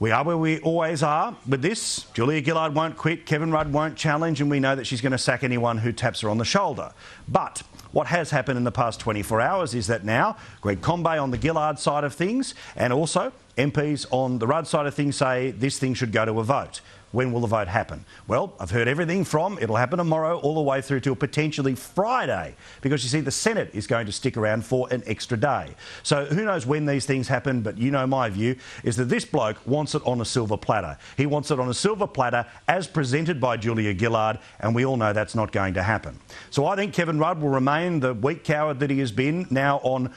We are where we always are with this. Julia Gillard won't quit, Kevin Rudd won't challenge, and we know that she's going to sack anyone who taps her on the shoulder. But what has happened in the past 24 hours is that now Greg Combet on the Gillard side of things and also MPs on the Rudd side of things say this thing should go to a vote. When will the vote happen? Well, I've heard everything from it'll happen tomorrow all the way through till potentially Friday, because you see the Senate is going to stick around for an extra day. So who knows when these things happen, but you know my view is that this bloke wants it on a silver platter. He wants it on a silver platter as presented by Julia Gillard, and we all know that's not going to happen. So I think Kevin Rudd will remain the weak coward that he has been now on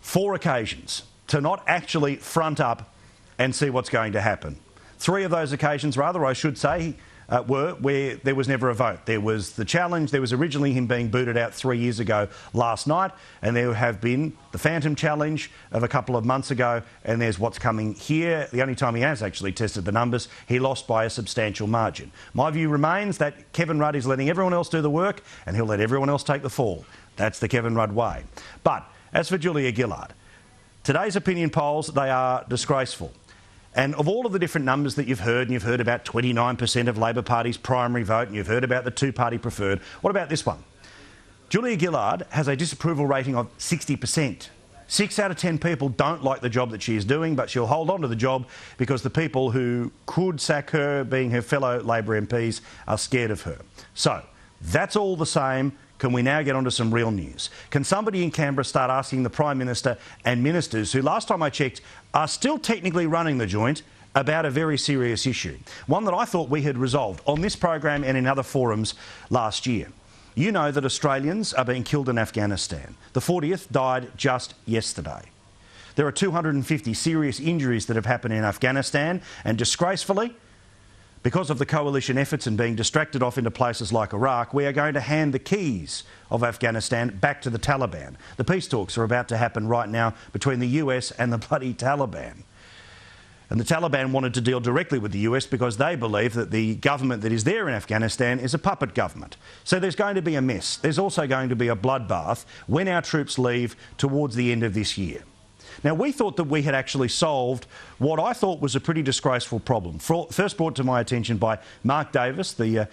4 occasions to not actually front up and see what's going to happen. 3 of those occasions, rather, I should say, were where there was never a vote. There was the challenge. There was originally him being booted out 3 years ago last night, and there have been the Phantom Challenge of a couple of months ago, and there's what's coming here. The only time he has actually tested the numbers, he lost by a substantial margin. My view remains that Kevin Rudd is letting everyone else do the work, and he'll let everyone else take the fall. That's the Kevin Rudd way. But as for Julia Gillard, today's opinion polls, they are disgraceful. And of all of the different numbers that you've heard, and you've heard about 29% of Labor Party's primary vote, and you've heard about the two-party preferred, what about this one? Julia Gillard has a disapproval rating of 60%. 6 out of 10 people don't like the job that she is doing, but she'll hold on to the job because the people who could sack her, being her fellow Labor MPs, are scared of her. So, that's all the same. Can we now get on to some real news? Can somebody in Canberra start asking the Prime Minister and ministers, who last time I checked are still technically running the joint, about a very serious issue? One that I thought we had resolved on this program and in other forums last year. You know that Australians are being killed in Afghanistan. The 40th died just yesterday. There are 250 serious injuries that have happened in Afghanistan, and disgracefully, because of the coalition efforts and being distracted off into places like Iraq, we are going to hand the keys of Afghanistan back to the Taliban. The peace talks are about to happen right now between the US and the bloody Taliban. And the Taliban wanted to deal directly with the US because they believe that the government that is there in Afghanistan is a puppet government. So there's going to be a mess. There's also going to be a bloodbath when our troops leave towards the end of this year. Now, we thought that we had actually solved what I thought was a pretty disgraceful problem. First brought to my attention by Mark Davis, the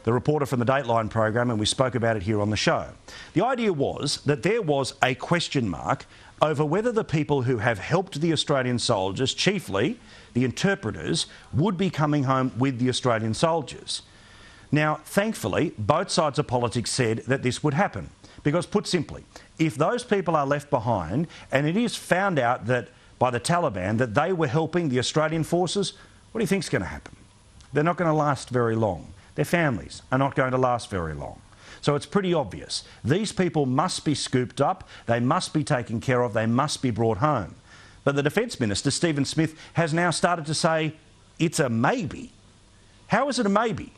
reporter from the Dateline program, and we spoke about it here on the show. The idea was that there was a question mark over whether the people who have helped the Australian soldiers, chiefly the interpreters, would be coming home with the Australian soldiers. Now, thankfully, both sides of politics said that this would happen. Because, put simply, if those people are left behind and it is found out that by the Taliban that they were helping the Australian forces, what do you think is going to happen? They're not going to last very long. Their families are not going to last very long. So it's pretty obvious. These people must be scooped up, they must be taken care of, they must be brought home. But the Defence Minister, Stephen Smith, has now started to say it's a maybe. How is it a maybe?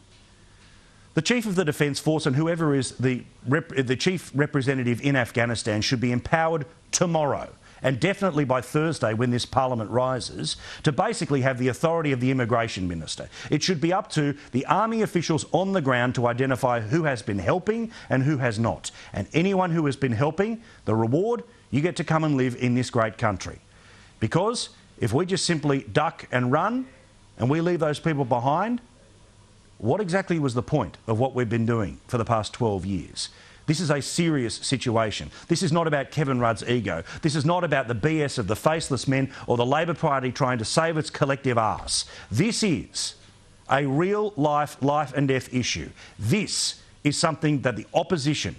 The Chief of the Defence Force and whoever is the Chief Representative in Afghanistan should be empowered tomorrow, and definitely by Thursday when this Parliament rises, to basically have the authority of the Immigration Minister. It should be up to the Army officials on the ground to identify who has been helping and who has not. And anyone who has been helping, the reward, you get to come and live in this great country. Because if we just simply duck and run and we leave those people behind, what exactly was the point of what we've been doing for the past 12 years? This is a serious situation. This is not about Kevin Rudd's ego. This is not about the BS of the faceless men or the Labor Party trying to save its collective arse. This is a real life and death issue. This is something that the opposition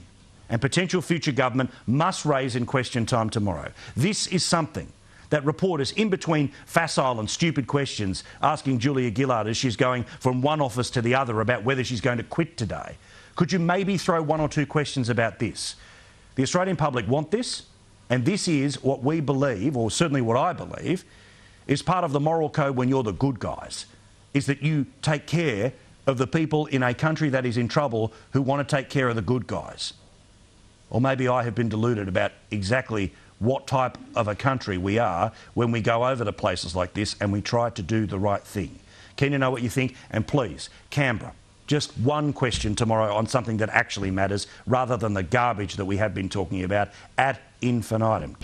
and potential future government must raise in question time tomorrow. This is something that reporters, in between facile and stupid questions, asking Julia Gillard as she's going from one office to the other about whether she's going to quit today, could you maybe throw 1 or 2 questions about this? The Australian public want this, and this is what we believe, or certainly what I believe, is part of the moral code when you're the good guys, is that you take care of the people in a country that is in trouble who want to take care of the good guys. Or maybe I have been deluded about exactly what type of a country we are when we go over to places like this and we try to do the right thing. Keen to know what you think, and please, Canberra, just one question tomorrow on something that actually matters rather than the garbage that we have been talking about ad infinitum.